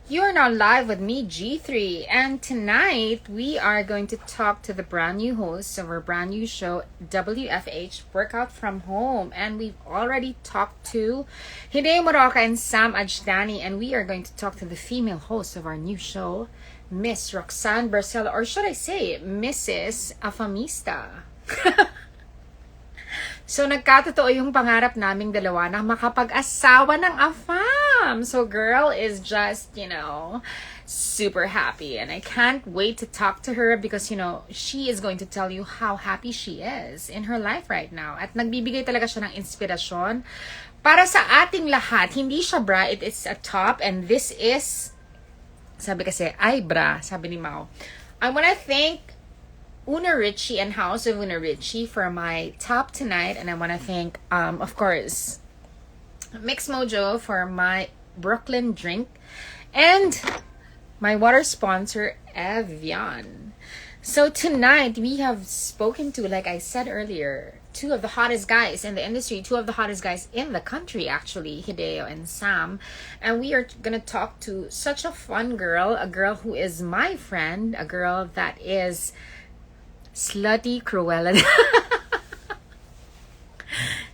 You are now live with me, G3, and tonight we are going to talk to the brand new hosts of our brand new show, W.F.H. Workout from Home. And we've already talked to Hideo and Sam Ajdani, and we are going to talk to the female host of our new show, Miss Roxanne Barcelo, or should I say, Mrs. Afamista. So, nagkatotoo yung pangarap naming dalawa na makapag-asawa ng afam. So, girl is just, super happy. And I can't wait to talk to her because, she is going to tell you how happy she is in her life right now. At nagbibigay talaga siya ng inspirasyon para sa ating lahat. Hindi siya bra, it is a top. And this is, sabi kasi, ay bra, sabi ni Mao. I want to thank Una Richie and House of Una Richie for my top tonight, and I want to thank, of course, Mix Mojo for my Brooklyn drink, and my water sponsor, Evian. So tonight we have spoken to, like I said earlier, two of the hottest guys in the industry, two of the hottest guys in the country, actually, Hideo and Sam. And we are going to talk to such a fun girl, a girl who is my friend, a girl that is slutty Cruella.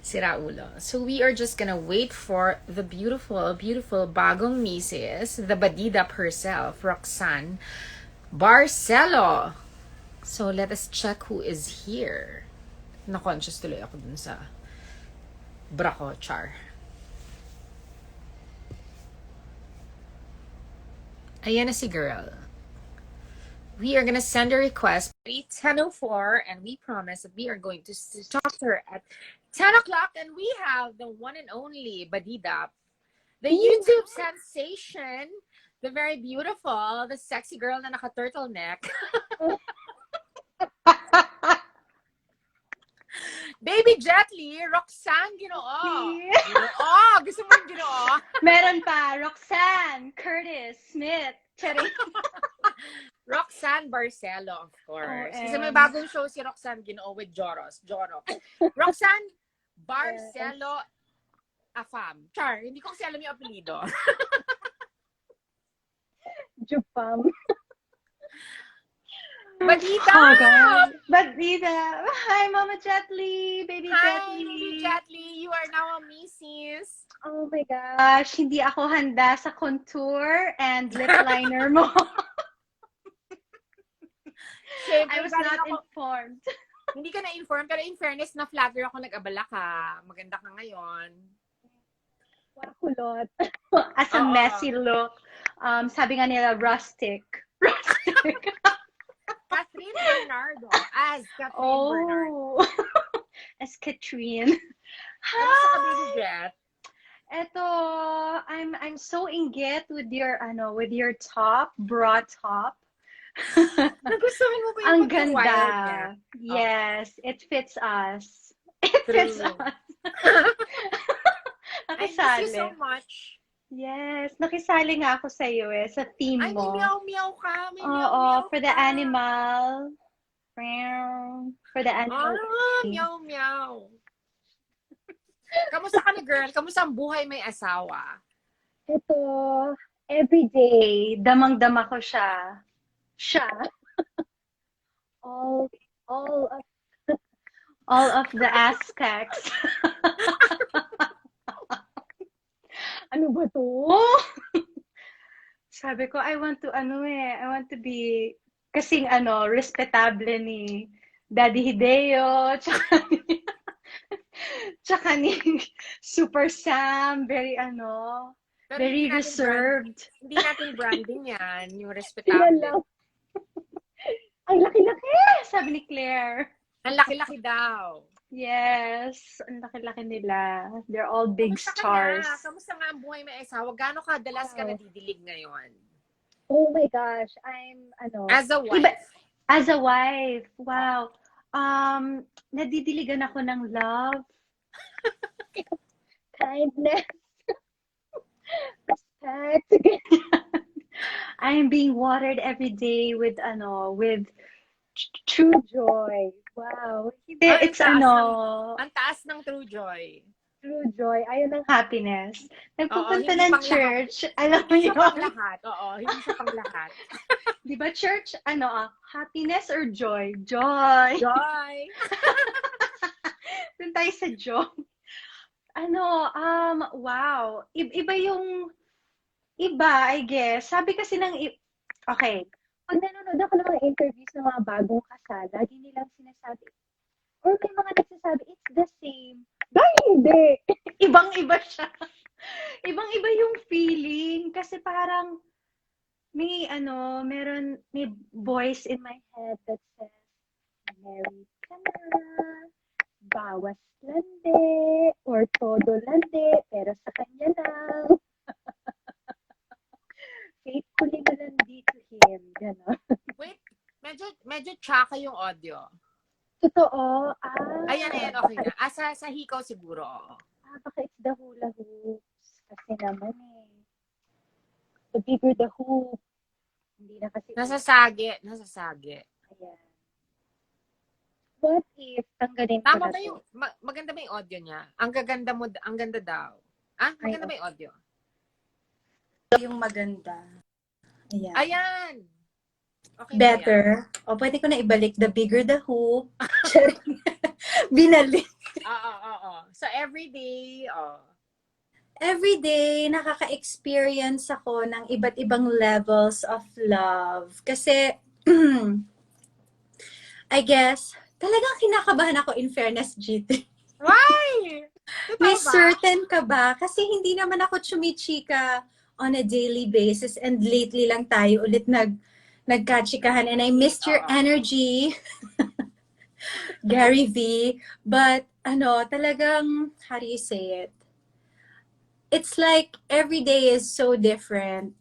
Sira ulo. So we are just gonna wait for the beautiful, beautiful bagong misis, the Badidap herself, Roxanne Barcelo. So let us check who is here. Na-conscious tuloy ako dun sa bra ko, char. Ayan na si girl. We are going to send a request at 10:04, and we promise that we are going to talk to her at 10 o'clock. And we have the one and only Badidap, the YouTube sensation, the very beautiful, the sexy girl na naka-turtleneck. Baby Jetly, Roxanne Ginoo. Ginoo, gusto mo yung Ginoo? Meron pa, Roxanne, Curtis, Smith, Cherry. Roxanne Barcelo, of course. Kasi may bagong show si Roxanne Ginoo with Joros. Roxanne Barcelo Afam. Char, hindi ko kasi alam yung apelido. Jupam. Badidap! Oh, Badidap! Hi, Mama Jetly! Baby Hi, Jetly! Baby Jetly! You are now a Mrs. Oh my gosh! Hindi ako handa sa contour and lip liner mo. I was not informed. Hindi ka na-informed, pero in fairness, na-flatter ako, nag-abala ka. Maganda ka ngayon. Kulot. As a messy look. Sabi nga nila, rustic. Rustic. Catherine Bernardo. As Catherine Bernardo. As Katrine. Ano sa Baby Jet? Eto, I'm so inggit with your top, bra top. Nagustuhan mo ba yung ang ganda. Yes, it fits us. It fits us. I Nakisali. miss you so much. Yes, nakisali nga ako sa iyo sa theme mo. Ay, may meow-meow ka. May Oo, for the animal. For the animal. Meow-meow. Kamusta ka na, girl? Kamusta ang buhay may asawa? Ito, everyday, damang-dama ko siya. all of the aspects. Ano ba to? Sabi ko, I want to be kasing respetable ni Daddy Hideo, tsaka ni Super Sam, very very reserved. Hindi natin branding yan, yung respetable. Ang laki-laki, sabi ni Claire. Ang laki-laki daw. Yes, ang laki-laki nila. They're all big stars. Kamusta nga ang buhay may asawa? Gaano kadalas ka nadidilig ngayon? Oh my gosh, I'm as a wife. As a wife, wow. Nadidiligan ako ng love, kindness, respect. I'm being watered every day with true joy. Wow. It's Ang taas ng true joy. true joy. Ayun ang happiness. Oo, Nagpupunta hindi ng pang lahat. church, alam mo Hindi siya pang yun? lahat. Oo, hindi siya pang lahat. Di ba church, happiness or joy? Joy! Joy! Doon tayo sa joy. Wow. Iba yung, iba, I guess. Sabi kasi okay, pag nanonood ako ng mga interviews ng mga bagong kasal, lagi nilang sinasabi, or may mga nagsasabi, it's the same. Dahil hindi. Ibang-iba siya. Ibang-iba yung feeling. Kasi parang, may voice in my head that says, married ka na, bawas lande, or todo lande, pero sa kanya lang, faithfully malandi to him, gano'n. Wait, medyo tsaka yung audio. Totoo, Ayan, ayan, okay na. Sa hikaw siguro, oo. baka it's the hula hoops. Kasi naman the bigger the hoop, hindi na kasi Nasasagi. ayan. What if, tanggalin ko Tama na ba to? yung, maganda ba yung audio niya? Ang ganda daw. Ah, Ay, maganda ba yung audio? yung maganda. Ayan. Ayan! Okay na ba yan? Better. O, pwede ko na ibalik. The bigger the hoop. Binalik. Oo. So, everyday, Every day, nakaka-experience ako ng iba't ibang levels of love. Kasi, I guess, talagang kinakabahan ako in fairness, GT. Why? May Totoo ba? certain ka ba? Kasi hindi naman ako chumichika on a daily basis and lately lang tayo ulit nagkachikahan and I missed your Oo. energy, Gary V. But, talagang, how do you say it? It's like every day is so different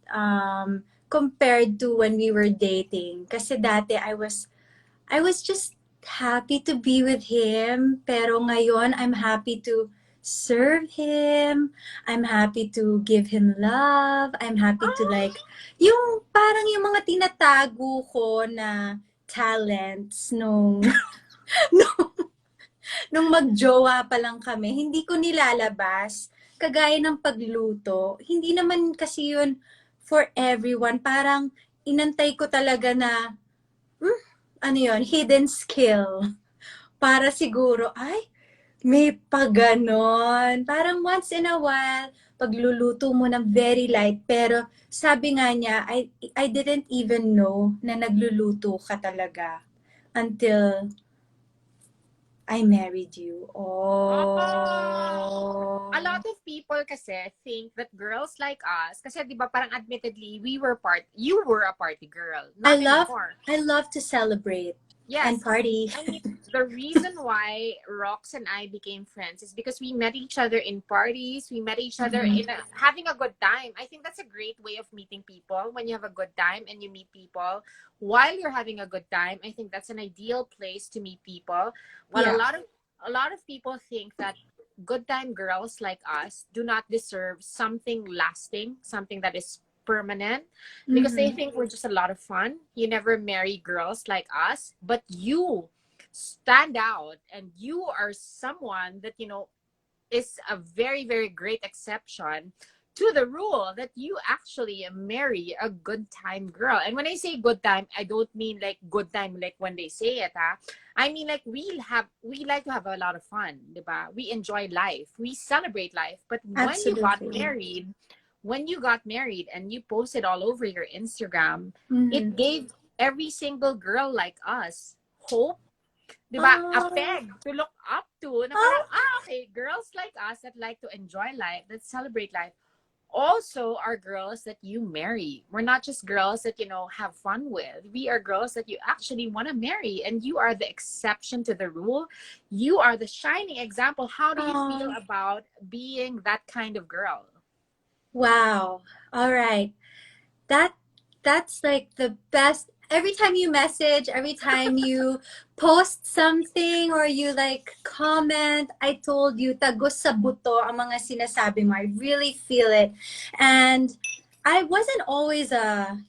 compared to when we were dating. Kasi dati I was just happy to be with him. Pero ngayon, I'm happy to serve him. I'm happy to give him love. I'm happy to yung parang yung mga tinatago ko na talents nung, nung magjowa pa lang kami, hindi ko nilalabas. Kagaya ng pagluto. Hindi naman kasi yun for everyone. Parang inantay ko talaga na, hidden skill. Para siguro, ay, may paganon. Parang once in a while, pagluluto mo ng very light. Pero sabi nga niya, I didn't even know na nagluluto ka talaga until I married you. Oh. A lot of people kasi think that girls like us, kasi di ba parang admittedly, you were a party girl. Not anymore. I love to celebrate and Yes. party. I mean, the reason why Rox and I became friends is because we met each other in parties. We met each other in having a good time. I think that's a great way of meeting people. When you have a good time and you meet people while you're having a good time, I think that's an ideal place to meet people. Well, Yeah. a lot of people think that good time girls like us do not deserve something lasting, something that is permanent, because they think we're just a lot of fun. You never marry girls like us, but you stand out and you are someone that, is a very, very great exception to the rule that you actually marry a good time girl. And when I say good time, I don't mean like good time like when they say it, huh? I mean like we like to have a lot of fun, diba? We enjoy life, we celebrate life. But Absolutely. when you got married and you posted all over your Instagram, it gave every single girl like us hope, diba? A peg to look up to. Na parang, okay, girls like us that like to enjoy life, that celebrate life, also are girls that you marry. We're not just girls that, have fun with. We are girls that you actually want to marry, and you are the exception to the rule. You are the shining example. How do you feel about being that kind of girl? Wow. All right. That's like the best. Every time you message, every time you post something or you like comment, I told you, tagos sa buto ang mga sinasabi mo. I really feel it. And I wasn't always a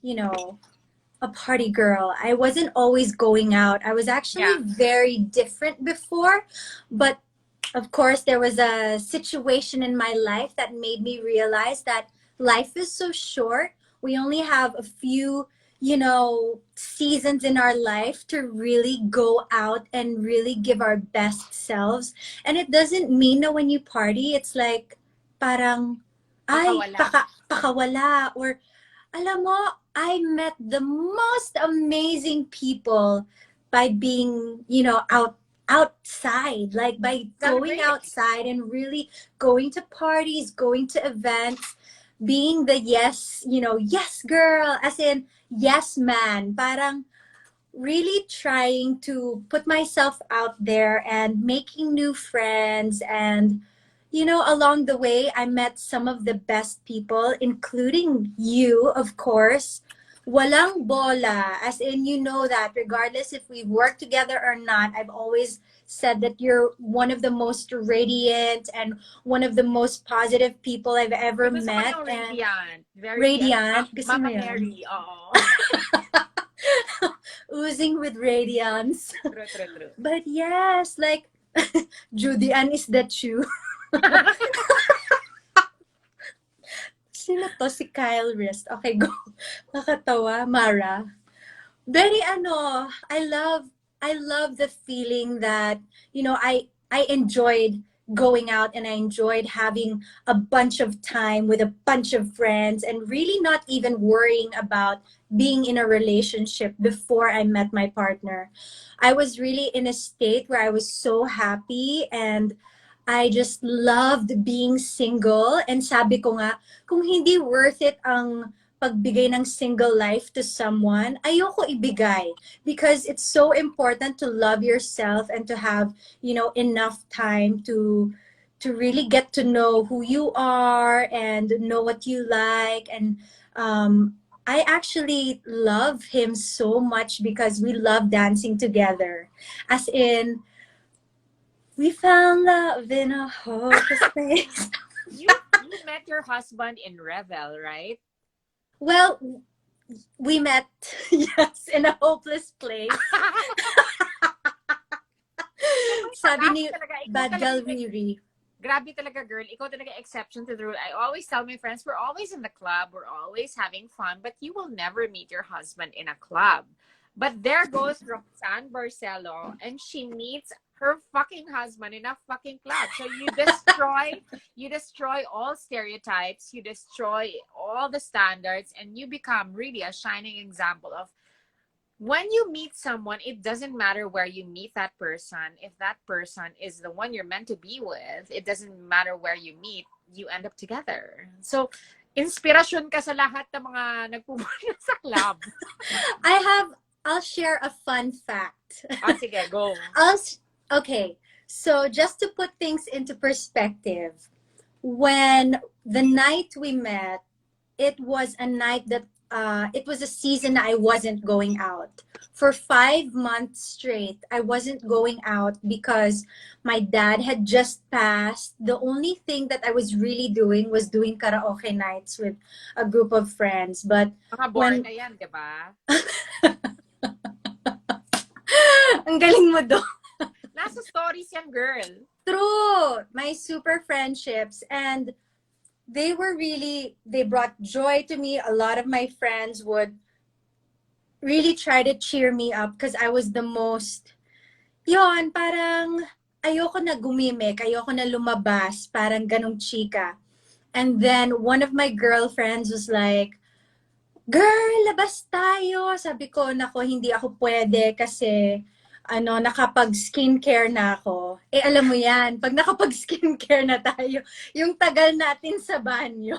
party girl. I wasn't always going out. I was actually very different before, but of course, there was a situation in my life that made me realize that life is so short. We only have a few, seasons in our life to really go out and really give our best selves. And it doesn't mean that when you party, it's like, parang, ay, Pakawala. pakawala, or alam mo, I met the most amazing people by being, outside, like by going Celebrate. outside and really going to parties, going to events, being the yes, yes girl, as in yes man. Parang really trying to put myself out there and making new friends. And along the way I met some of the best people, including you, of course. Walang bola, as in, that regardless if we've worked together or not, I've always said that you're one of the most radiant and one of the most positive people I've ever May gusto ko met. yung And radiant. Very, radiant, gusto mo Mama yun? Mary. Oo. Oozing with radiance. True, true, true. But yes, like Judy Ann, is that you? Sino to? Si Kyle Rist. Okay, go. Nakatawa. Mara. Very I love the feeling that, I enjoyed going out and I enjoyed having a bunch of time with a bunch of friends and really not even worrying about being in a relationship before I met my partner. I was really in a state where I was so happy and I just loved being single. And sabi ko nga, kung hindi worth it ang pagbigay ng single life to someone, ayoko ibigay, because it's so important to love yourself and to have, enough time to really get to know who you are and know what you like. And I actually love him so much because we love dancing together. As in, we found love in a hopeless place. You met your husband in Revel, right? Well, we met, yes, in a hopeless place. Sabi ni Talaga, ikaw Bad talaga Gal yung Riri. grabe talaga, girl. Ikaw talaga exception to the rule. I always tell my friends, we're always in the club, we're always having fun, but you will never meet your husband in a club. But there goes Roxanne Barcelo, and she meets her fucking husband in a fucking club. So you destroy all stereotypes, you destroy all the standards, and you become really a shining example of when you meet someone, it doesn't matter where you meet that person. If that person is the one you're meant to be with, it doesn't matter where you meet, you end up together. So, inspirasyon ka sa lahat ng mga nagpupunta sa club. I'll share a fun fact. Sige, go. Okay, so just to put things into perspective, when the night we met, it was a night that it was a season I wasn't going out. For 5 months straight, I wasn't going out because my dad had just passed. The only thing that I was really doing was doing karaoke nights with a group of friends. But Mga born when na yan, di ba? ang galing mo do. Nasa stories yan, girl. True, my super friendships, and they brought joy to me. A lot of my friends would really try to cheer me up because I was the most, yon, parang ayoko na gumimik, ayoko na lumabas, parang ganong chika. And then one of my girlfriends was like, girl, labas tayo. Sabi ko, nako, hindi ako pwede kasi nakapag-skincare na ako. Eh, alam mo yan, pag nakapag-skincare na tayo, yung tagal natin sa banyo,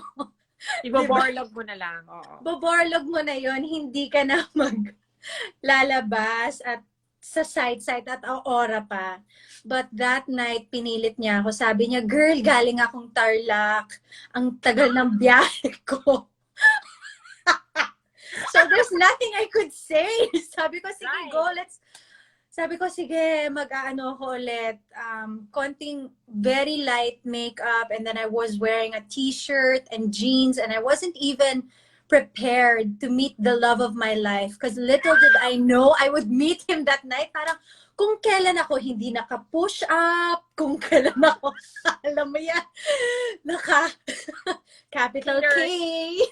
Ibaborlog mo na lang. Oo. boborlog mo na yon, hindi ka na maglalabas at sa side-side at aura pa. But that night, pinilit niya ako. Sabi niya, girl, galing akong Tarlac. Ang tagal ng biyahe ko. So there's nothing I could say. Sabi ko, sige, Right. go, sabi ko, sige, mag-aano ko ulit. Konting very light makeup, and then I was wearing a t-shirt and jeans, and I wasn't even prepared to meet the love of my life. Because little did I know I would meet him that night. Parang kung kailan ako hindi naka-push up, kung kailan ako, alam mo yan, naka capital K. Hindi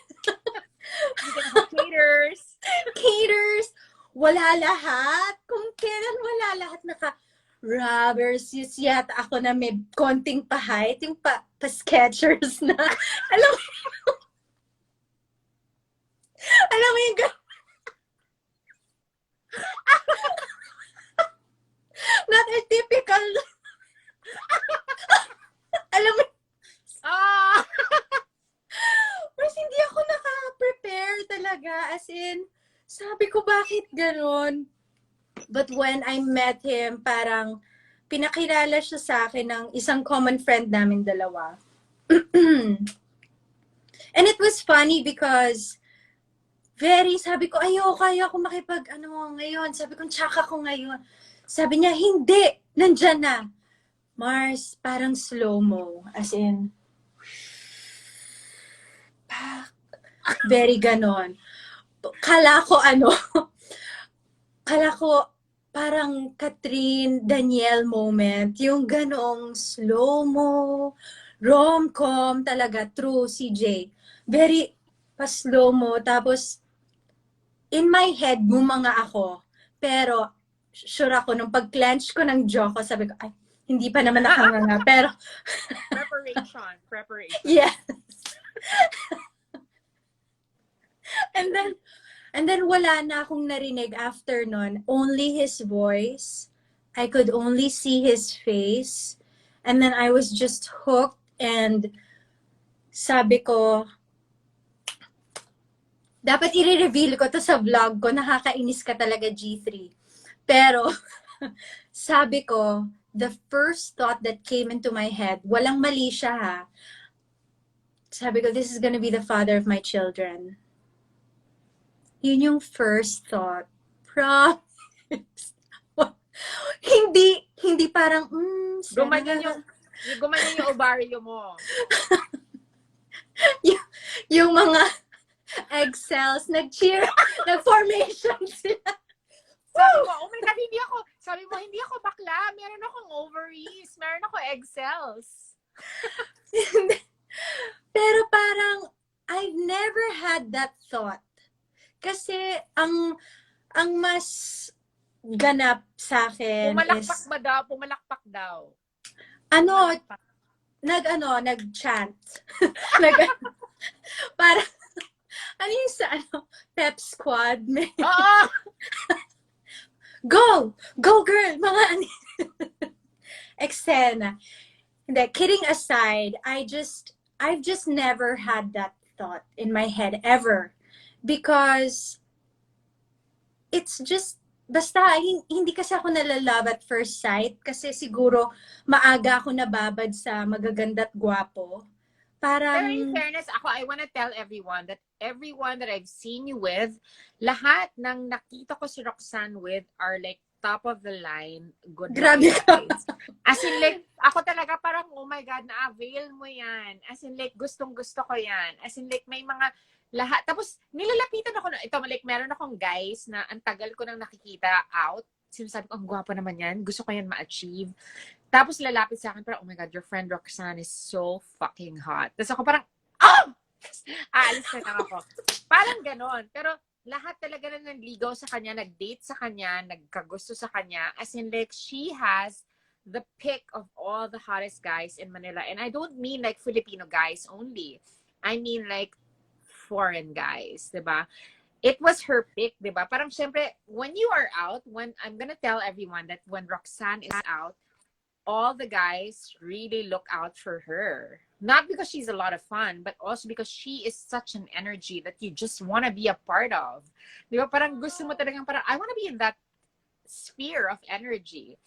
ka naka-caters. Caters. Wala lahat. Kung kailan wala lahat, rubbers, yata ako na may konting pa-height, yung pa-sketchers na, alam mo yung not a typical, alam mo, mas hindi ako naka-prepare talaga, as in, sabi ko bakit ganon? But when I met him, parang pinakilala siya sa akin ng isang common friend namin dalawa. And it was funny because sabi ko, kaya ko makipag, ngayon. Sabi ko, tsaka ko ngayon. Sabi niya, hindi, nandyan na. Mars, parang slow-mo. As in, very ganon. Kala ko parang Catherine Danielle moment, yung ganong slow-mo, rom-com talaga, true CJ. Very pa-slow-mo, tapos in my head, bumanga ako. Pero sure ako, nung pag-clench ko ng jaw ko, sabi ko, ay, hindi pa naman nakanganga. Pero Preparation. yes. And then wala na akong narinig after nun. Only his voice. I could only see his face. And then I was just hooked, and sabi ko, dapat i-reveal ko to sa vlog ko. Nakakainis ka talaga, G3. Pero, sabi ko, the first thought that came into my head, walang mali siya ha. Sabi ko, this is gonna be the father of my children. Yun yung first thought. Promise. Hindi parang, Gumanyan yung ovaryo mo. yung mga egg cells, nag-cheer, nag-formation sila. Sabi mo, oh my God, hindi ako bakla. Meron akong ovaries. Meron ako egg cells. Pero parang, I've never had that thought. Kasi, ang mas ganap sa akin Pumalakpak daw. Nag-chant. Para, yung sa, pep squad. Go! Go, girl! Mga eksena. Hindi, kidding aside, I've just never had that thought in my head, ever. Because it's just, basta, hindi kasi ako nalalove at first sight. Kasi siguro, maaga ako nababad sa magaganda at gwapo. Parang, pero in fairness, I want to tell everyone that everyone that I've seen you with, lahat ng nakita ko si Roxanne with are like top of the line. Good. Grabe ka. As in like, ako talaga parang, oh my God, na-avail mo yan. As in like, gustong-gusto ko yan. As in like, may mga lahat. Tapos, nilalapitan ako na, ito, like, meron akong guys na ang tagal ko nang nakikita out. Sinasabi ko, ang gwapo naman yan. Gusto ko yan ma-achieve. Tapos, lalapit sa akin, parang, oh my God, your friend Roxanne is so fucking hot. Tapos ako parang, aalis na lang ako. Parang ganon. Pero, lahat talaga na nanligaw sa kanya, nag-date sa kanya, nagkagusto sa kanya. As in, like, she has the pick of all the hottest guys in Manila. And I don't mean, like, Filipino guys only. I mean, like, foreign guys, diba? It was her pick, diba? Parang syempre, when you are out, when I'm gonna tell everyone that when Roxanne is out, all the guys really look out for her. Not because she's a lot of fun, but also because she is such an energy that you just want to be a part of. Diba? Parang gusto mo talagang parang, I want to be in that sphere of energy.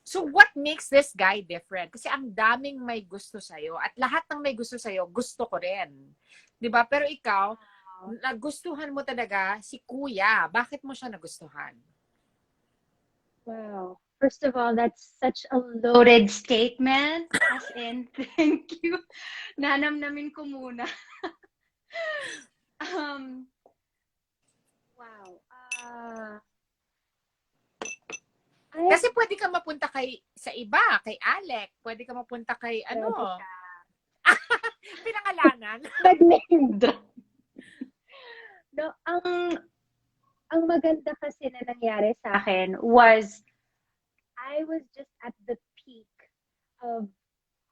So what makes this guy different? Kasi ang daming may gusto sa'yo at lahat ng may gusto sa'yo, gusto ko rin. Diba? Pero ikaw, nagustuhan mo talaga si Kuya. Bakit mo siya nagustuhan? Wow. First of all, that's such a loaded statement. As in, thank you. Nanamnamin ko muna. Um, wow. I Kasi pwede ka mapunta sa iba, kay Alec. Pwede ka mapunta kay Pwede ano, siya. pinangalanan. Nag-name drop. No, ang maganda kasi na nangyari sa akin was I was just at the peak of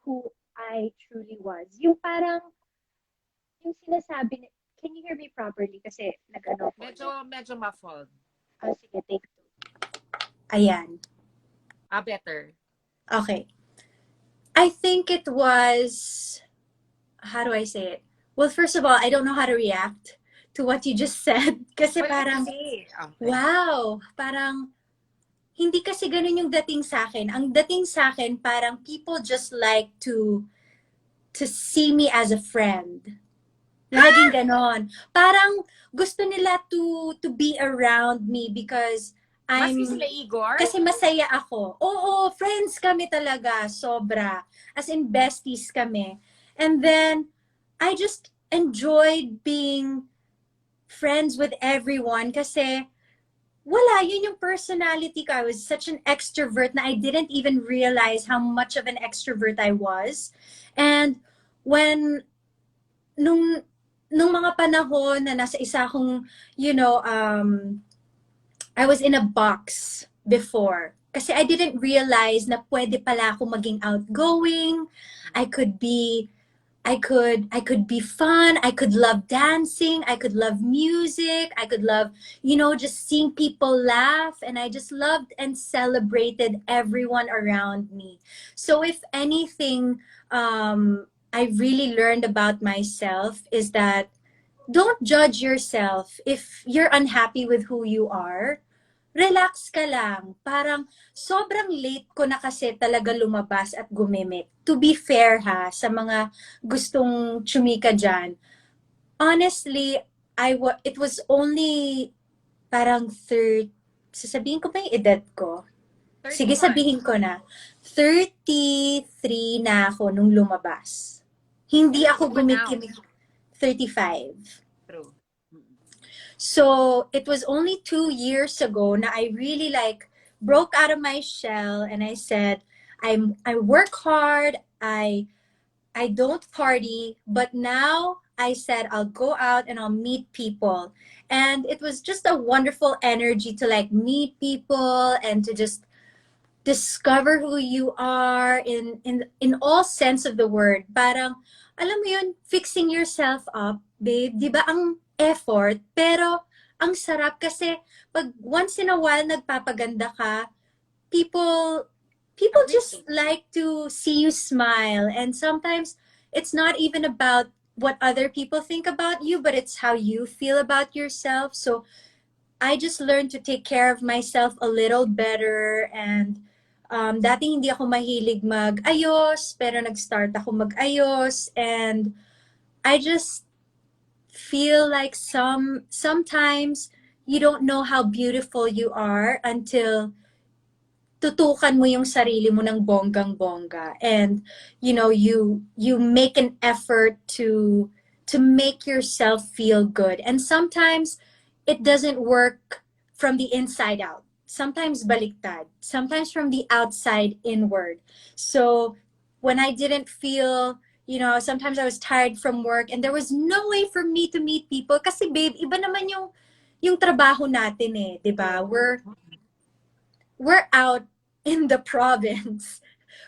who I truly was. Yung parang, yung sinasabi, can you hear me properly? Kasi nag-ano ko ulit. Medyo muffled. Oh, sige, take two. Ayan. Better. Okay. I think it was, how do I say it? Well, first of all, I don't know how to react to what you just said. Kasi Well, parang, okay. wow, parang, hindi kasi ganun yung dating sa akin. Ang dating sa akin, parang people just like to see me as a friend. Laging ganon. Parang gusto nila to be around me because Maski I'm sila Igor? kasi masaya ako. Oo, friends kami talaga, sobra. As in besties kami. And then I just enjoyed being friends with everyone kasi wala, yun yung personality ko. I was such an extrovert na I didn't even realize how much of an extrovert I was. And when, nung, nung mga panahon na nasa isa akong, I was in a box before. Kasi I didn't realize na pwede pala ako maging outgoing. I could be I could be fun. I could love dancing. I could love music. I could love, just seeing people laugh. And I just loved and celebrated everyone around me. So if anything, I really learned about myself is that don't judge yourself if you're unhappy with who you are. Relax ka lang. Parang sobrang late ko na kasi talaga lumabas at gumimik. To be fair ha, sa mga gustong chumika dyan, honestly, it was only parang sasabihin ko ba yung edad ko? Sige, 31. sabihin ko na. 33 na ako nung lumabas. Hindi ako gumikimik. 35. True. So it was only 2 years ago na I really like broke out of my shell and I said, I work hard, I don't party, but now I said I'll go out and I'll meet people. And it was just a wonderful energy to like meet people and to just discover who you are in all sense of the word. Parang alam mo yun, fixing yourself up, babe, 'di ba ang effort, pero ang sarap kasi pag once in a while nagpapaganda ka, people just like to see you smile, and sometimes it's not even about what other people think about you, but it's how you feel about yourself. So I just learned to take care of myself a little better. And dati hindi ako mahilig mag-ayos, pero nag-start ako mag-ayos. And I just feel like sometimes you don't know how beautiful you are until tutukan mo yung sarili mo ng bonggang-bongga, and you make an effort to make yourself feel good. And sometimes it doesn't work from the inside out, sometimes baliktad, sometimes from the outside inward. So when I didn't feel, sometimes I was tired from work and there was no way for me to meet people kasi babe, iba naman yung trabaho natin eh, 'di ba? We're out in the province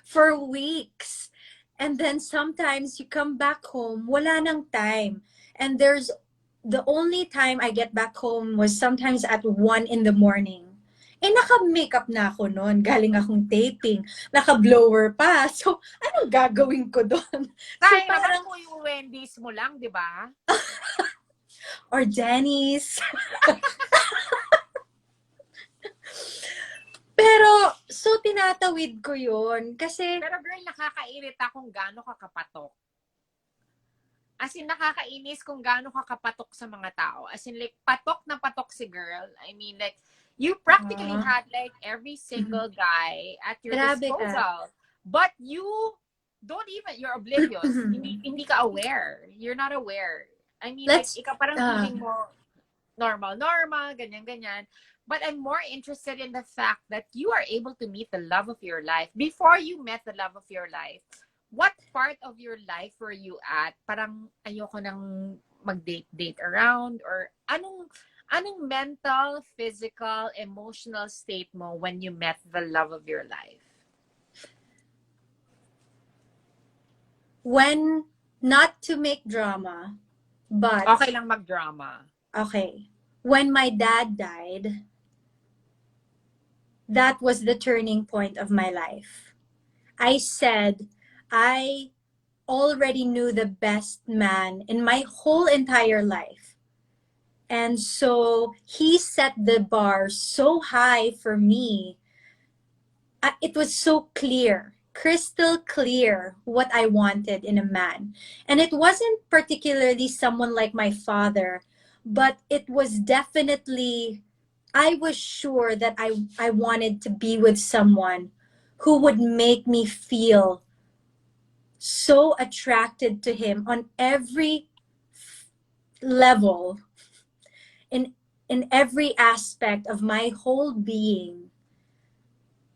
for weeks. And then sometimes you come back home, wala nang time. And the only time I get back home was sometimes at 1 in the morning. Eh, naka-makeup na ako noon. Galing akong taping. Naka-blower pa. So, anong gagawin ko doon? Sayang naman kung yung Wendy's mo lang, di ba? Or Denny's. Pero, so tinatawid ko yun. Kasi, Pero girl, nakakairita kung gaano ka kapatok. As in, nakakainis kung gaano ka kapatok sa mga tao. As in, like, patok na patok si girl. I mean, like, you practically had, like, every single guy at your grabe disposal. But you don't even, you're oblivious. Hindi ka aware. You're not aware. I mean, like, Let's ikaw parang feeling mo normal, normal, ganyan, ganyan. But I'm more interested in the fact that you are able to meet the love of your life. Before you met the love of your life, what part of your life were you at? Parang ayoko nang mag-date around, or anong mental, physical, emotional state mo when you met the love of your life? when not to make drama, Okay but lang mag-drama. okay. When my dad died, that was the turning point of my life. I said I already knew the best man in my whole entire life. And so he set the bar so high for me. It was so clear, crystal clear what I wanted in a man. And it wasn't particularly someone like my father, but it was definitely, I was sure that I wanted to be with someone who would make me feel so attracted to him on every level, in every aspect of my whole being.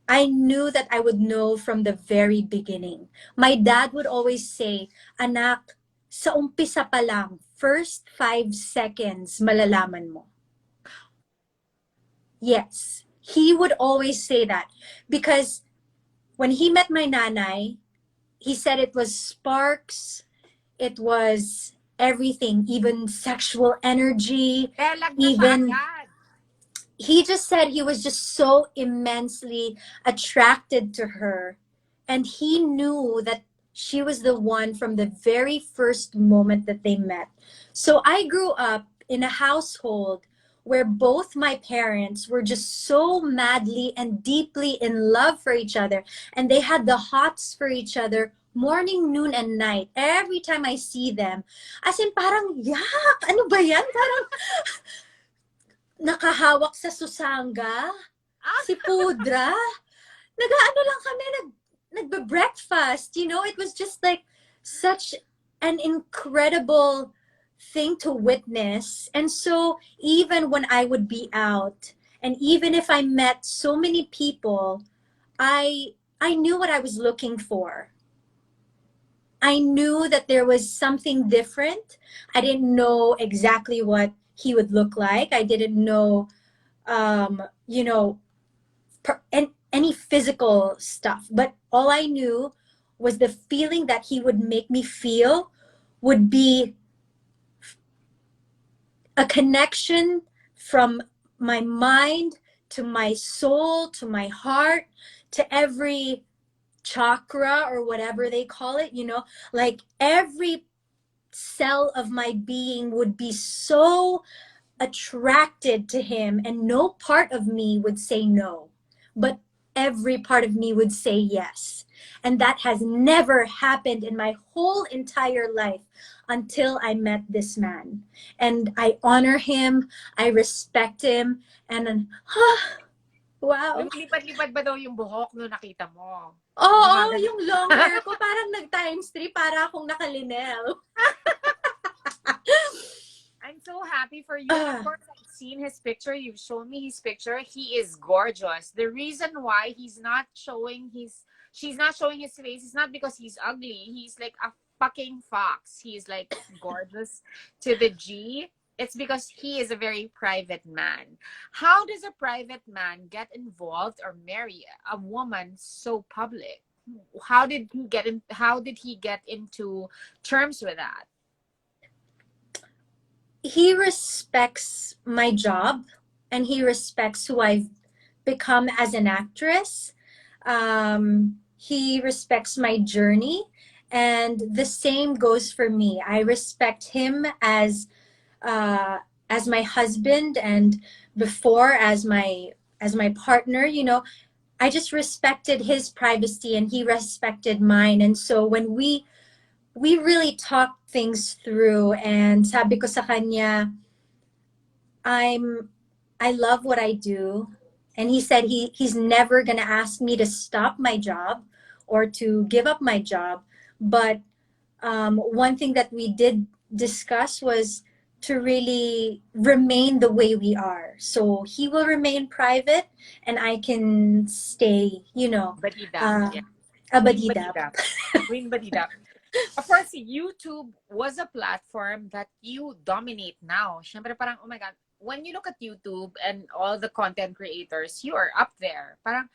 I knew that I would know from the very beginning. My dad would always say, "Anak, sa umpisa pa lang, first 5 seconds, malalaman mo." Yes, he would always say that because when he met my nanay, he said it was sparks, it was everything, even sexual energy, Belag na siya even agad. he just said he was just so immensely attracted to her. And he knew that she was the one from the very first moment that they met. So I grew up in a household where both my parents were just so madly and deeply in love for each other. And they had the hots for each other morning, noon, and night. Every time I see them, as in parang, yak, ano ba yan? Parang nakahawak sa susanga, si Pudra. Nag-ano lang kami, nagbe-breakfast. You know, it was just like such an incredible thing to witness. And so even when I would be out, and even if I met so many people, I knew what I was looking for. I knew that there was something different. I didn't know exactly what he would look like. I didn't know you know, and any physical stuff. But all I knew was the feeling that he would make me feel would be a connection from my mind to my soul to my heart to every chakra or whatever they call it, you know, like every cell of my being would be so attracted to him, and no part of me would say no, but every part of me would say yes. And that has never happened in my whole entire life until I met this man. And I honor him, I respect him, and wow. Lumilipad-lipad ba daw yung buhok nung nakita mo? Oo, Gumagano. yung long hair ko parang nag-times 3 para akong nakalinel. I'm so happy for you. And of Ah, course, I've seen his picture. You've shown me his picture. He is gorgeous. The reason why she's not showing his face is not because he's ugly. He's like a fucking fox. He's like gorgeous to the G. It's because he is a very private man. How does a private man get involved or marry a woman so public? How did he get into terms with that? he respects my job and he respects who I've become as an actress. He respects my journey, and the same goes for me. I respect him uh, as my husband, and before as my partner. You know, I just respected his privacy, and he respected mine. And so when we really talked things through, and sabi ko sa kanya, I'm I love what I do. And he said he's never gonna ask me to stop my job or to give up my job. But one thing that we did discussed was to really remain the way we are. So he will remain private and I can stay, Badidap. uh, Yeah. a Queen badidap. Badidap. Queen Badidap. Of course, YouTube was a platform that you dominate now. Siyempre parang, oh my God, when you look at YouTube and all the content creators, you are up there. Parang,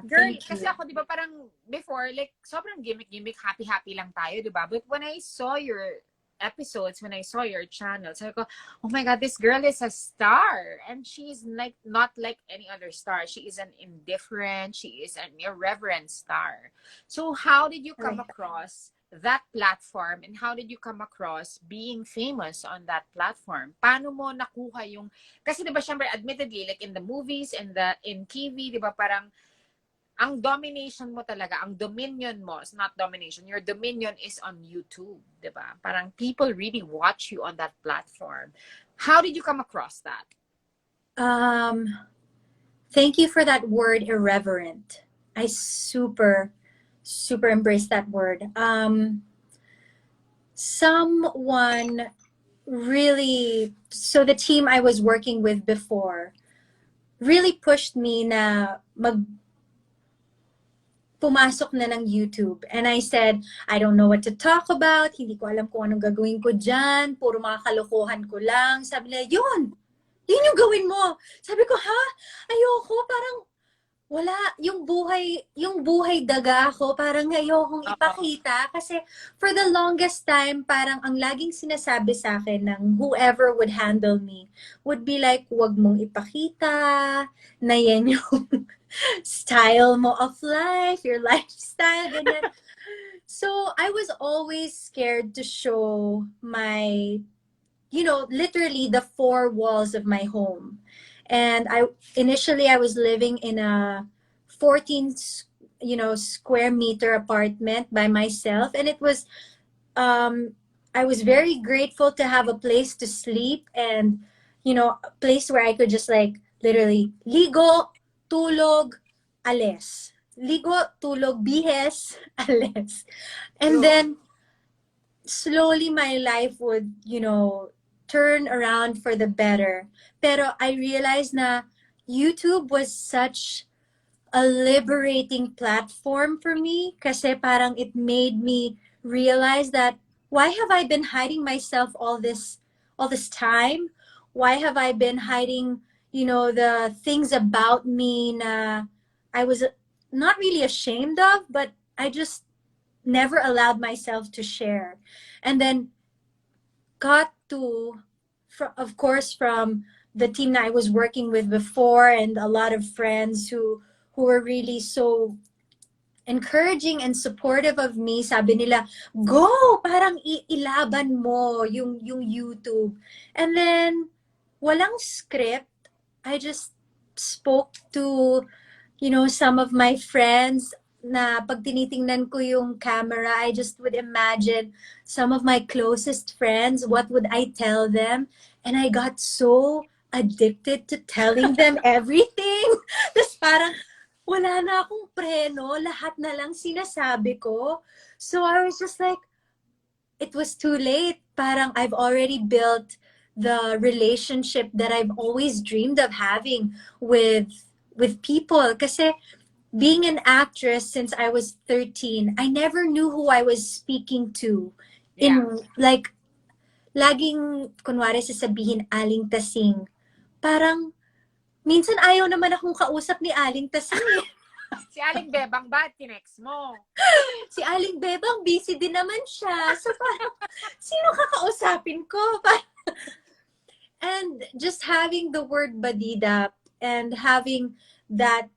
girl, Thank kasi you. ako, di ba, parang before, like, sobrang gimmick-gimmick, happy-happy lang tayo, di ba? But when I saw your episodes, when I saw your channel, sabi ko, oh my God, this girl is a star. And she's like, not like any other star. She is an indifferent, she is an irreverent star. So how did you come Right. across that platform and how did you come across being famous on that platform? Paano mo nakuha yung, kasi diba syempre admittedly like in the movies and in TV, diba parang ang domination mo talaga, ang dominion mo, it's not domination, your dominion is on YouTube, diba? Parang people really watch you on that platform. How did you come across that? Um, Thank you for that word, irreverent. I super, super embrace that word. Someone really, so the team I was working with before really pushed me na pumasok na ng YouTube. And I said, I don't know what to talk about. Hindi ko alam kung anong gagawin ko dyan. Puro mga kalokohan ko lang. Sabi nila, yun yung gawin mo. Sabi ko, ha? Ayoko, parang wala, yung buhay daga ako, parang ayokong ipakita. Kasi for the longest time, parang ang laging sinasabi sa akin ng whoever would handle me would be like, wag mong ipakita, na yan yung style mo of life, your lifestyle, ganyan. So I was always scared to show my, literally the four walls of my home. And initially I was living in a 14 square meter apartment by myself, and it was um I was very grateful to have a place to sleep and a place where I could just like literally ligo, tulog, ales. Ligo, tulog, bihes, ales. And True. then slowly my life would, turn around for the better. Pero I realized na YouTube was such a liberating platform for me kasi parang it made me realize that why have I been hiding myself all this time? Why have I been hiding, the things about me na I was not really ashamed of, but I just never allowed myself to share. And then got to, of course, from the team that I was working with before and a lot of friends who were really so encouraging and supportive of me. Sabi nila, go! Parang ilaban mo yung YouTube. And then, walang script. I just spoke to some of my friends na pag tinitingnan ko yung camera, I just would imagine some of my closest friends, what would I tell them? And I got so addicted to telling them everything. Tapos parang, wala na akong preno, lahat na lang sinasabi ko. So I was just like, it was too late. Parang I've already built the relationship that I've always dreamed of having with people. Kasi being an actress since I was 13, I never knew who I was speaking to. Yeah. Like, laging, kunwari sasabihin, Aling Tasing. Parang, minsan ayaw naman akong kausap ni Aling Tasing eh. Si Aling Bebang ba tinext mo? Si Aling Bebang, busy din naman siya. So parang, sino kakausapin ko? And just having the word Badidap and having that,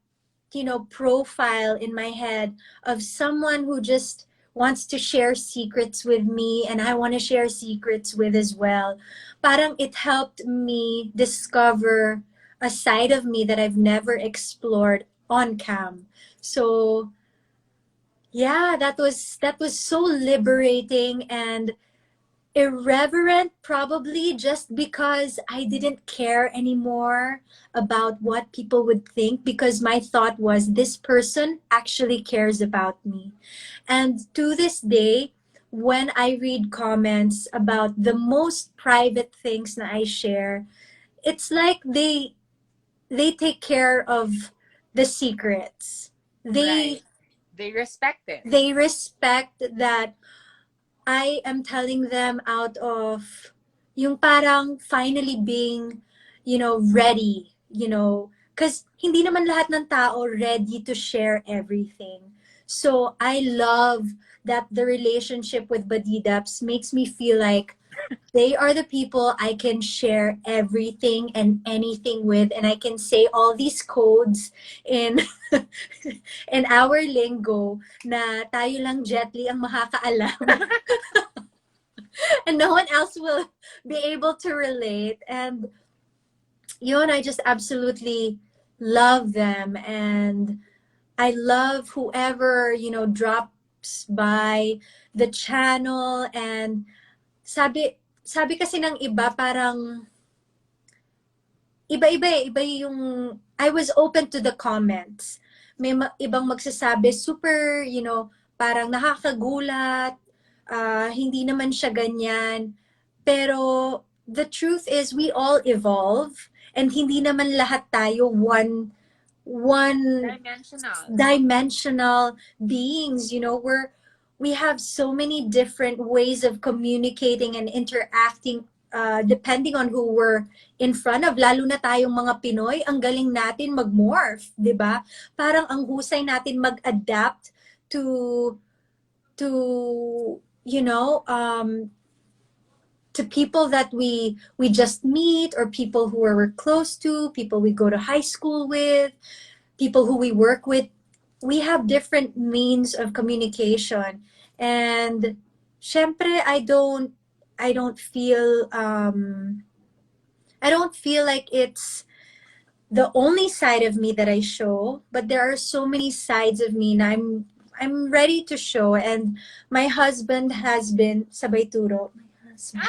profile in my head of someone who just wants to share secrets with me and I want to share secrets with as well. Parang it helped me discover a side of me that I've never explored on cam. So yeah, that was so liberating and irreverent, probably just because I didn't care anymore about what people would think, because my thought was this person actually cares about me. And to this day, when I read comments about the most private things na I share, it's like they take care of the secrets. Right. They They respect it. they respect that I am telling them out of yung parang finally being, ready, because hindi naman lahat ng tao ready to share everything. So I love that the relationship with Badidaps makes me feel like they are the people I can share everything and anything with, and I can say all these codes in in our lingo na tayo lang Jetly ang makakaalam. And no one else will be able to relate. And yun, I just absolutely love them. And I love whoever, drops by the channel. And sabi kasi ng iba, parang iba-iba eh. Iba yung, I was open to the comments. May ibang magsasabi, super, parang nakakagulat, hindi naman siya ganyan. Pero the truth is we all evolve and hindi naman lahat tayo one Dimensional. dimensional beings. We have so many different ways of communicating and interacting, depending on who we're in front of. Lalo na tayong mga Pinoy, ang galing natin mag-morph, 'di ba? Parang ang husay natin mag-adapt to to people that we just meet, or people who we're close to, people we go to high school with, people who we work with. We have different means of communication. And syempre, I don't feel like it's the only side of me that I show, but there are so many sides of me na I'm ready to show. And my husband has been sabay turo. My husband.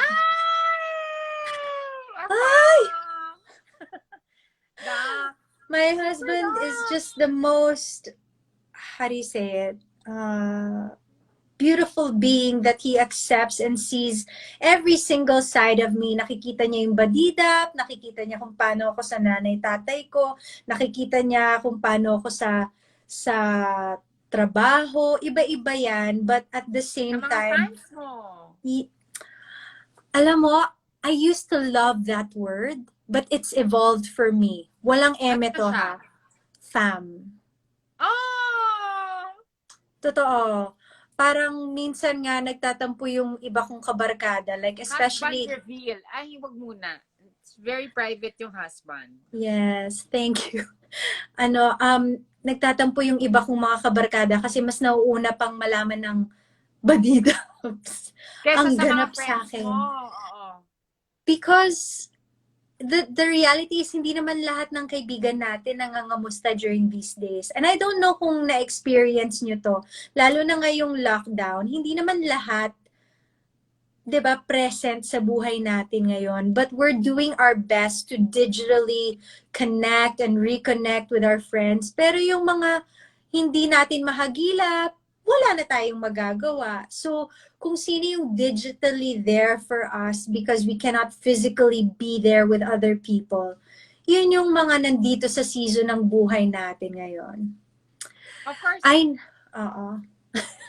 Ay! Da. My husband is just the most, how do you say it? Beautiful being that he accepts and sees every single side of me. Nakikita niya yung badidap, nakikita niya kung paano ako sa nanay tatay ko, nakikita niya kung paano ako sa trabaho. Iba-iba yan, but at the Sa same mga time, fans mo. alam mo, I used to love that word, but it's evolved for me. Walang eme Ano to siya? ha. Fam. Oh! Totoo. Parang minsan nga nagtatampo yung iba kong kabarkada. Like, Husband especially, reveal. Ay, wag muna. It's very private yung husband. yes, thank you. Nagtatampo yung iba kong mga kabarkada kasi mas nauuna pang malaman ng badidaps Kesa ang sa mga ganap sa friends akin. mo. Oo. Because the reality is hindi naman lahat ng kaibigan natin nangangamusta during these days. And I don't know kung na-experience nyo to. Lalo na ngayong lockdown, hindi naman lahat, 'di ba, present sa buhay natin ngayon. But we're doing our best to digitally connect and reconnect with our friends. Pero yung mga hindi natin mahagilap, wala na tayong magagawa. So, kung sino yung digitally there for us because we cannot physically be there with other people, yun yung mga nandito sa season ng buhay natin ngayon. Of course, Oo.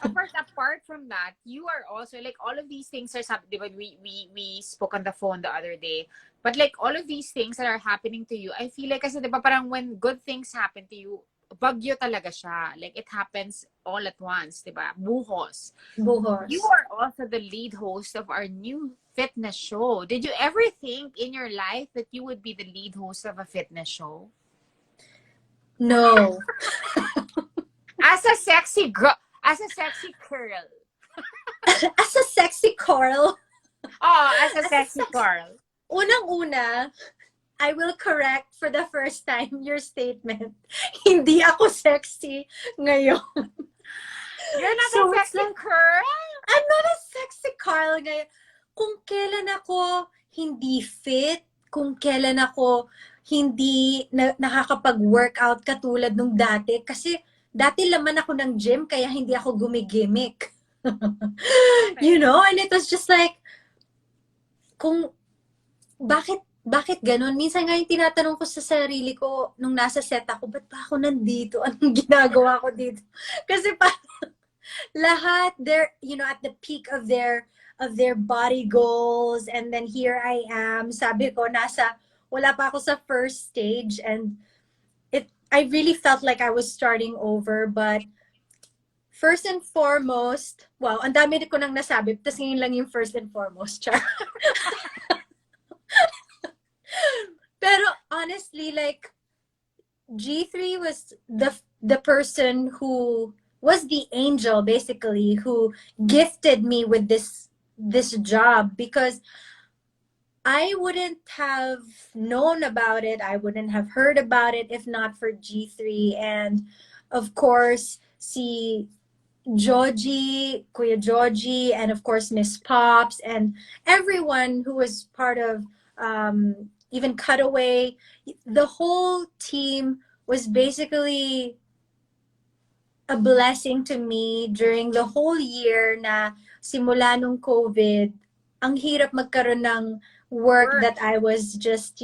of course, apart from that, you are also like all of these things are di ba, we spoke on the phone the other day. But like all of these things that are happening to you, I feel like kasi di ba parang when good things happen to you, bagyo talaga siya. Like it happens all at once, di ba? Buhos. You are also the lead host of our new fitness show. Did you ever think in your life that you would be the lead host of a fitness show? No. As a sexy girl. As a sexy girl. As a sexy Coral. Oh, as a sexy girl. Unang-una, I will correct for the first time your statement. Hindi ako sexy ngayon. You're not So a it's sexy like, girl? I'm not a sexy Carl ngayon. Kung kailan ako hindi fit, kung kailan ako hindi nakakapag-workout katulad nung dati, kasi dati laman ako ng gym kaya hindi ako gumigimik. You Okay. know, and it was just like, kung bakit ganun? Minsan nga yung tinatanong ko sa sarili ko nung nasa set ako, ba't ba ako nandito? Anong ginagawa ko dito? Kasi pa lahat they're, at the peak of their body goals, and then here I am. Sabi ko wala pa ako sa first stage, and I really felt like I was starting over, but first and foremost, wow, ang dami ko nang nasabi, tapos ngayon lang yung first and foremost, char. Pero honestly, like, G3 was the person who was the angel, basically, who gifted me with this job, because I wouldn't have known about it, I wouldn't have heard about it if not for G3. And of course, si Kuya Joji, and of course Miss Pops, and everyone who was part of, even Cutaway. The whole team was basically a blessing to me during the whole year na simula nung COVID. Ang hirap magkaroon ng work Work. that I was just,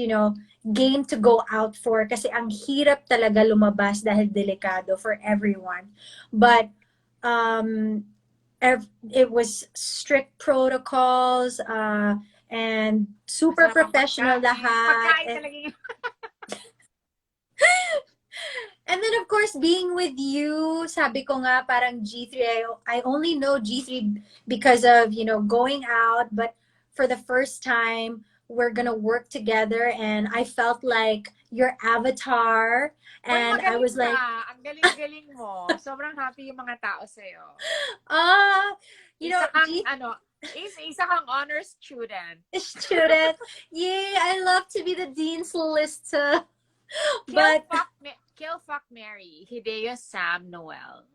game to go out for, kasi ang hirap talaga lumabas dahil delikado for everyone. But it was strict protocols, and super Masarap ang professional pagkain. lahat. Pagkain talaga yung... And then of course, being with you, sabi ko nga parang G3, I only know G3 because of, going out, but for the first time, we're gonna work together, and I felt like your avatar, Uy, and I magaling was ka. like, Ang galing-galing mo. Sobrang happy yung mga tao sa'yo. ah, Isa kang, G isa kang honor student. student, yay, I love to be the dean's list, but Kill, fuck, marry. Hideo, Sam, Noel.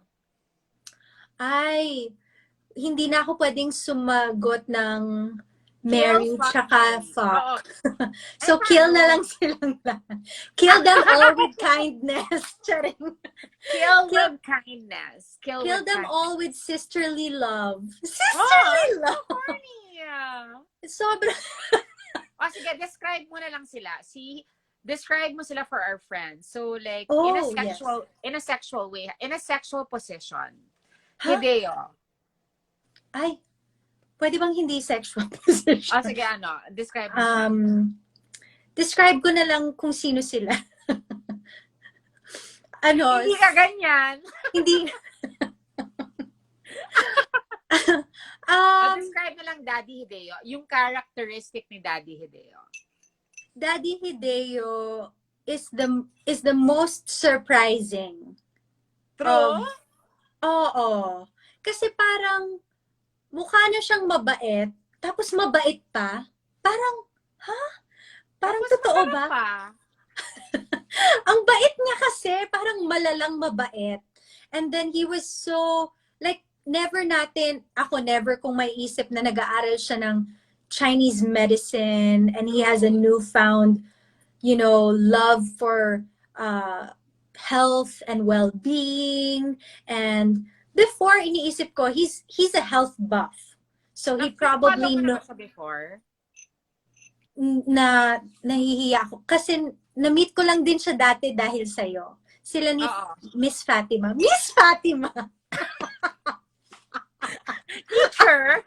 ay, hindi na ako pwedeng sumagot ng Kill, Mary fuck, tsaka marry. Oo. fuck. Ay, So, kill na paano? lang silang lahat. Kill them all with kindness. Charing. Kill Kill, with kindness. Kill kill with them kindness. all with sisterly love. Oh, Sisterly so love! corny. Sobra. Sige, describe mo na lang sila. Describe mo sila for our friends. So, like, Oh, yes. in a sexual way, in a sexual position. Huh? Hideo. Ay, pwede bang hindi sexual position? Sige, describe mo siya. Describe ko na lang kung sino sila. Hindi ka ganyan. Hindi. Describe na lang Daddy Hideo. Yung characteristic ni Daddy Hideo. Daddy Hideo is the most surprising. True? Oo. Kasi parang mukha na siyang mabait, tapos mabait pa. Parang, Parang Tapos totoo masarap ba? pa. Ang bait niya kasi, parang malalang mabait. And then he was so, like, never kung may isip na nag-aaral siya ng Chinese medicine, and he has a newfound, love for health and well-being. And before, iniisip ko, he's a health buff. So he probably Follow mo na ba siya before? na nahihiya ako. Kasi na-meet ko lang din siya dati dahil sa'yo. Sila ni Miss Fatima. Miss Fatima! Teacher!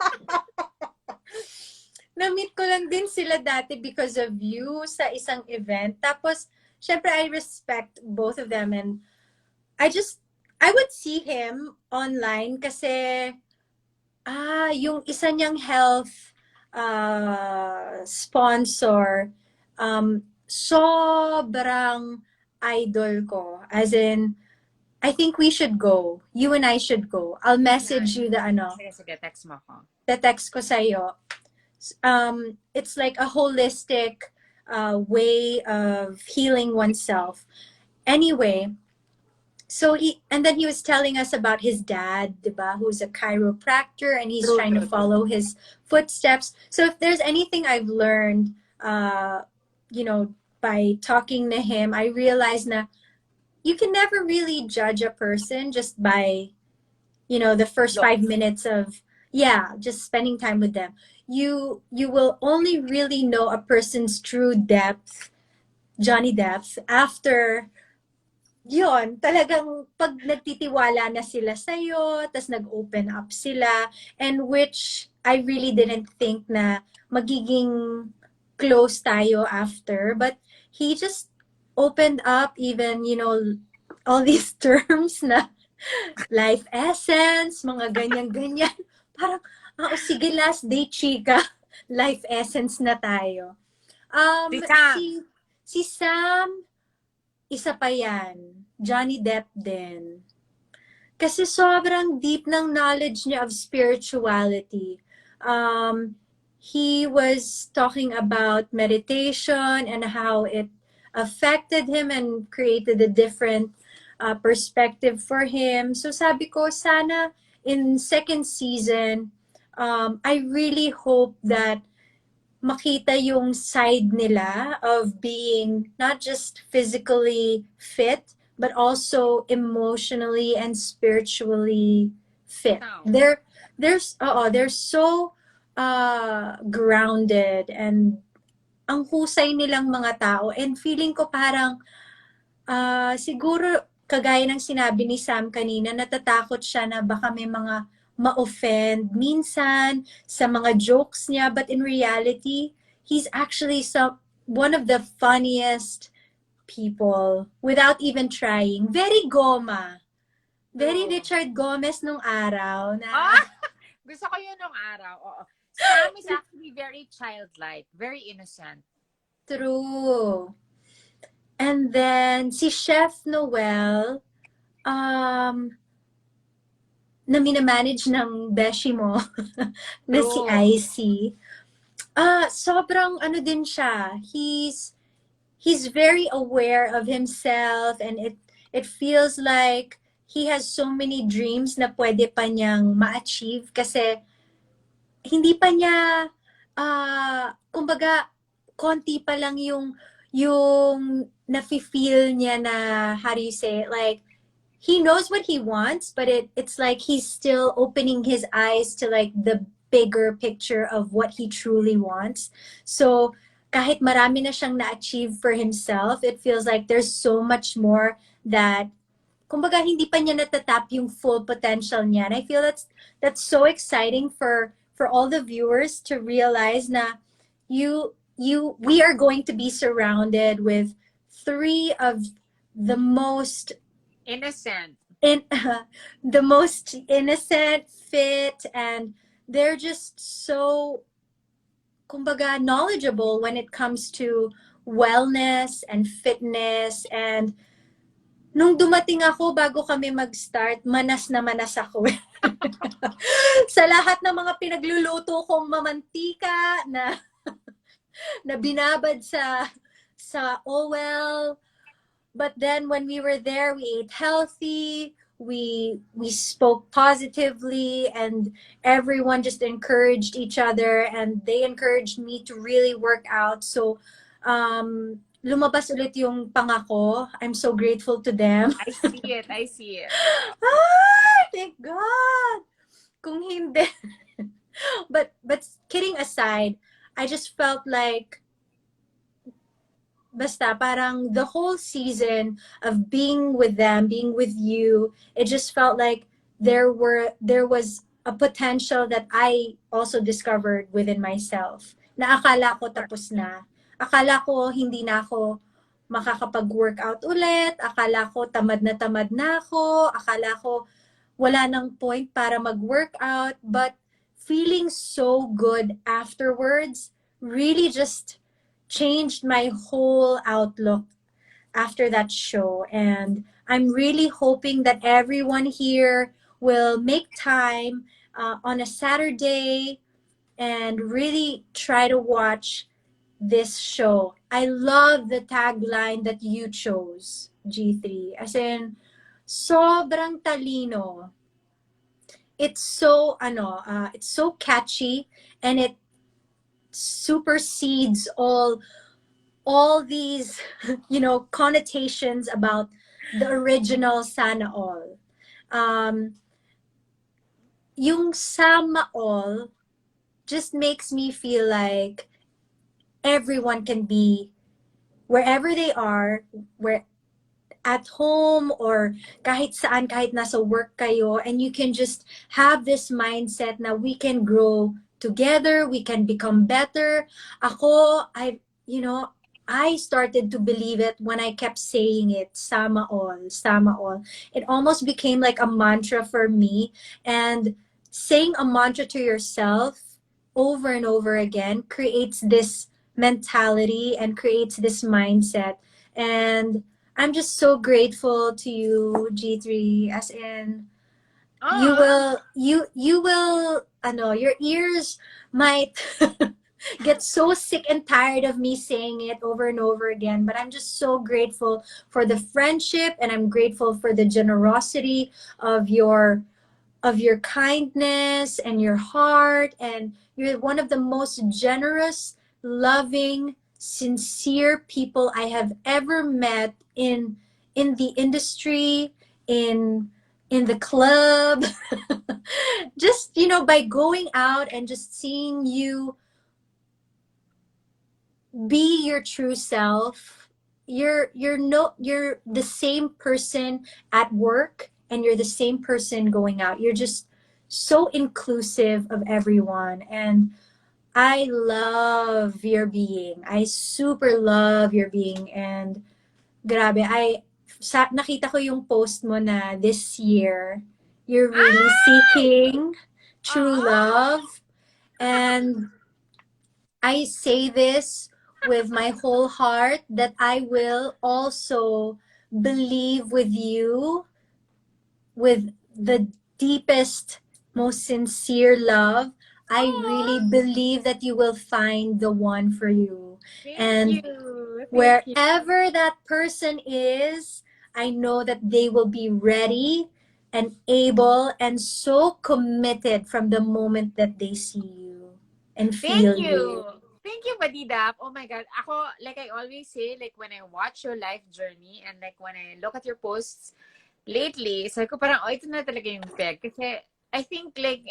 Na-meet ko lang din sila dati because of you sa isang event. Tapos, syempre, I respect both of them, and I would see him online kasi, yung isa niyang health sponsor, sobrang idol ko. As in, I think we should go. You and I should go. I'll message you the Sige, text mo ko. text ko sa'yo. It's like a holistic way of healing oneself. Anyway, so then he was telling us about his dad, diba, who's a chiropractor, and he's trying to follow his footsteps. So if there's anything I've learned, by talking to him, I realized na you can never really judge a person just by the first Look. 5 minutes of, yeah, just spending time with them. You will only really know a person's true depth, Johnny depth, after yun, talagang pag nagtitiwala na sila sa'yo, tas nag-open up sila, and which I really didn't think na magiging close tayo after. But he just opened up, even, all these terms na life essence, mga ganyan-ganyan. Parang, sige, last day, chika. Life essence na tayo. Si Sam. Si Sam, isa pa yan. Johnny Depp din. Kasi sobrang deep ng knowledge niya of spirituality. He was talking about meditation and how it affected him and created a different perspective for him. So sabi ko, sana in second season, I really hope that makita yung side nila of being not just physically fit, but also emotionally and spiritually fit. Sound. They're so grounded, and ang husay nilang mga tao, and feeling ko parang siguro kagaya ng sinabi ni Sam kanina, natatakot siya na baka may mga ma-offend minsan sa mga jokes niya, but in reality, he's actually one of the funniest people without even trying. Very Goma. Very True. Richard Gomez nung araw na Gusto ko yun nung araw. Oo. Sam is actually very childlike, very innocent. true. And then si Chef Noel, na minamanage ng beshi mo na si True. Icy. Sobrang ano din siya. He's very aware of himself, and it feels like he has so many dreams na pwede pa niyang ma-achieve kasi hindi pa niya kumbaga konti pa lang yung nafe-feel niya na, how do you say it, like he knows what he wants, but it's like he's still opening his eyes to like the bigger picture of what he truly wants. So kahit marami na siyang na-achieve for himself, it feels like there's so much more that kumbaga hindi pa niya natatap yung full potential niya. And I feel that's so exciting for all the viewers to realize na we are going to be surrounded with three of the most Innocent. the most innocent, fit, and they're just so kumbaga knowledgeable when it comes to wellness and fitness. And nung dumating ako bago kami mag-start, manas na manas ako. Sa lahat ng mga pinagluluto kong mamantika na binabad sa Owel. But then when we were there, we ate healthy. We spoke positively, and everyone just encouraged each other, and they encouraged me to really work out. So lumabas ulit yung pangako. I'm so grateful to them. I see it. I see it. Thank God. Kung hindi. But kidding aside, I just felt like basta parang the whole season of being with them, being with you, it just felt like there was a potential that I also discovered within myself. Na akala ko tapos na. Akala ko hindi na ako makakapag-workout ulit. Akala ko tamad na ako. Akala ko wala nang point para mag-workout. But feeling so good afterwards really just changed my whole outlook after that show. And I'm really hoping that everyone here will make time on a Saturday and really try to watch this show. I love the tagline that you chose, G3. As in, sobrang talino. It's so catchy, and it supersedes all these connotations about the original Sana All. yung sama all just makes me feel like everyone can be wherever they are, where at home or kahit saan, kahit nasa work kayo, and you can just have this mindset na we can grow together, we can become better. Ako, I started to believe it when I kept saying it, sama all, sama all. It almost became like a mantra for me. And saying a mantra to yourself over and over again creates this mentality and creates this mindset. And I'm just so grateful to you, G3, as in Ah, you will your ears might get so sick and tired of me saying it over and over again, but I'm just so grateful for the friendship, and I'm grateful for the generosity of your kindness and your heart, and you're one of the most generous, loving, sincere people I have ever met in the industry, in the club. Just, by going out and just seeing you be your true self. You're the same person at work, and you're the same person going out. You're just so inclusive of everyone, and I love your being. I super love your being. And grabe, nakita ko yung post mo na this year you're really ay! seeking true Ah! love. And I say this with my whole heart that I will also believe with you with the deepest, most sincere love. I really Oh, believe that you will find the one for you. thank And you. Thank you. wherever that person is, I know that they will be ready and able and so committed from the moment that they see you and Thank feel you. you. Thank you, Badidap. Oh my God. Ako, like I always say, like when I watch your life journey and like when I look at your posts lately, sabi ko parang, oh, ito na talaga yung peg. Kasi I think like,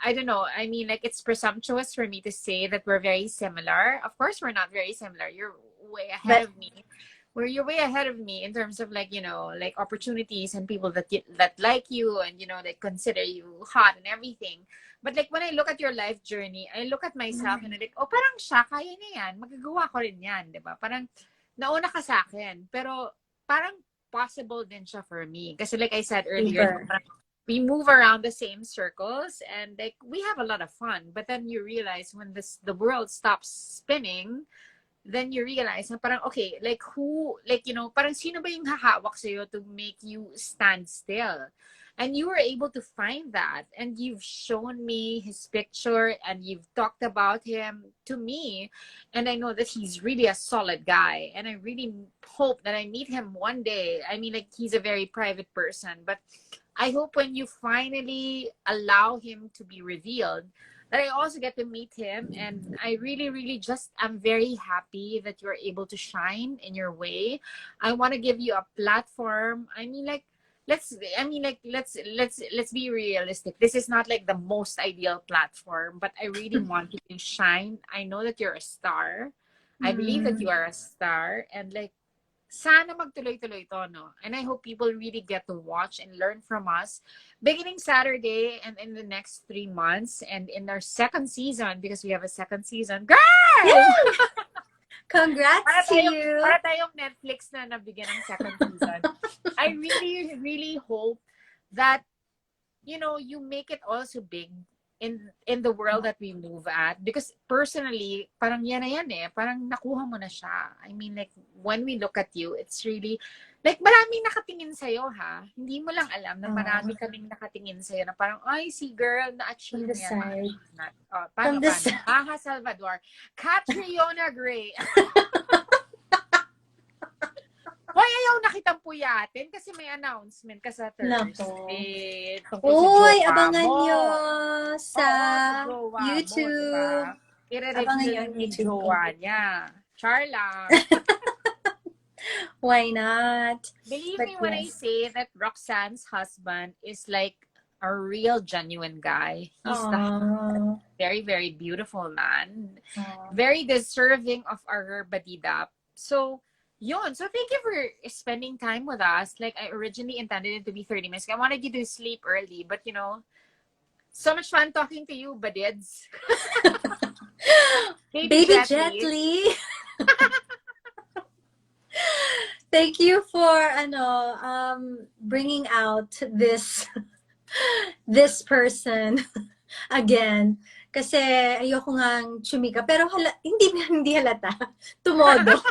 I don't know, I mean like it's presumptuous for me to say that we're very similar. Of course, we're not very similar. You're way ahead But of me. Where you're way ahead of me in terms of like, like opportunities and people that like you and, that consider you hot and everything. But like when I look at your life journey, I look at myself and I like, oh, parang siya, kaya niya yan. Magagawa ko rin yan, di ba? Parang nauna ka sa akin. Pero parang possible din siya for me. Kasi like I said earlier, di ba, super. parang we move around the same circles and like we have a lot of fun. But then you realize when the world stops spinning, then you realize na parang, okay, like who, like, parang sino ba yung hahawak sa'yo to make you stand still? And you were able to find that. And you've shown me his picture and you've talked about him to me. And I know that he's really a solid guy. And I really hope that I meet him one day. I mean, like, he's a very private person. But I hope when you finally allow him to be revealed, that I also get to meet him. And I really, really just am very happy that you're able to shine in your way. I want to give you a platform. I mean, like, let's be realistic. This is not like the most ideal platform, but I really want you to shine. I know that you're a star. I believe that you Mm, are a star. And like, sana magtuloy-tuloy to, no? And I hope people really get to watch and learn from us beginning Saturday and in the next 3 months and in our second season, because we have a second season. Girl! yay! Para Congrats to tayong, you. para tayong Netflix na nabigyan ng second season. I really, really hope that you make it also big in the world that we move at, because personally parang yan na yan parang nakuha mo na siya. I mean, like when we look at you, it's really like maraming nakatingin sa'yo, ha, hindi mo lang alam na Oh, marami kaming nakatingin sa'yo na parang, ay, si girl from na-achieve the niya mga side. achievement. From Paano the paano side. Maha Salvador, Catriona Gray. Hoy, ayaw na kitang puyatin kasi may announcement ka sa Nako. Thursday tungkol sa Uy, jowa abangan mo. nyo sa Oo, sa jowa mo, di YouTube. ba? Abangan I-reveal nyo na ang yung YouTube ko. jowa niya. Char lang. Why not? Believe But me when I yes. say that Roxanne's husband is like a real genuine guy. He's the Aww. very, very beautiful man. Aww. Very deserving of our Badidap. So, yun. So, thank you for spending time with us. Like, I originally intended it to be 30 minutes. I wanted you to sleep early, but so much fun talking to you, Badids. Baby Baby Jetly. Jetly. Thank you for bringing out this person again. Kasi ayoko ngang chumika. Pero hindi halata. Tumodo.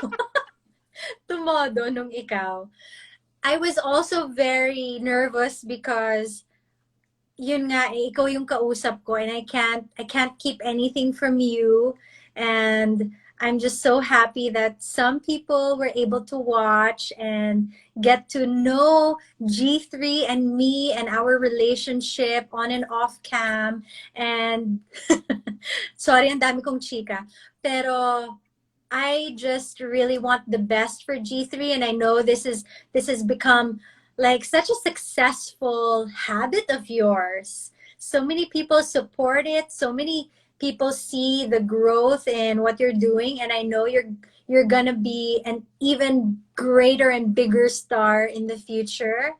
Tumodo nung ikaw. I was also very nervous because yun nga, ikaw yung kausap ko and I can't keep anything from you. And I'm just so happy that some people were able to watch and get to know G3 and me and our relationship on and off cam. And sorry, ang dami kong chika. Pero I just really want the best for G3, and I know this has become like such a successful habit of yours. So many people support it. So many people see the growth in what you're doing, and I know you're gonna be an even greater and bigger star in the future.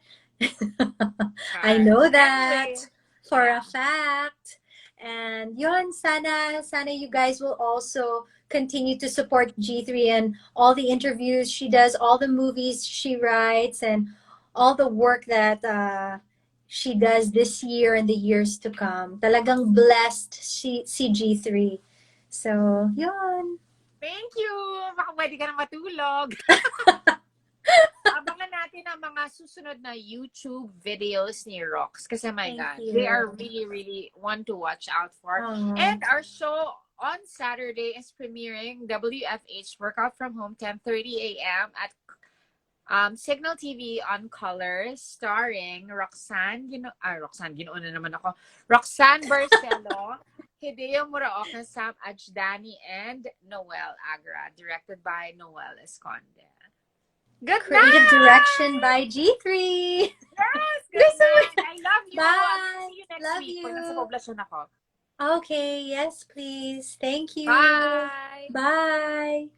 I know that Anyway, for yeah. a fact. And yun, sana you guys will also continue to support G3 and all the interviews she does, all the movies she writes, and all the work that she does this year and the years to come. Talagang blessed si G3. So, yun. Thank you. Baka pwede ka na matulog. Abangan natin ang mga susunod na YouTube videos ni Rox. Kasi my Thank God, you. they are really, really one to watch out for. And our show on Saturday is premiering W.F.H. Workout from Home, 10:30 a.m. at Signal TV on Colors, starring Roxanne Ginoo na naman ako. Roxanne Barcelo, Hideo Muraoka, Sam Ajdani, and Noel Agra, directed by Noel Esconde. Good Creative night! direction by G3. Yes! Good night! I love you! Bye! See you next Love week. you. Pag nasa poblasyon ako. Okay, yes, please. Thank you. Bye! Bye.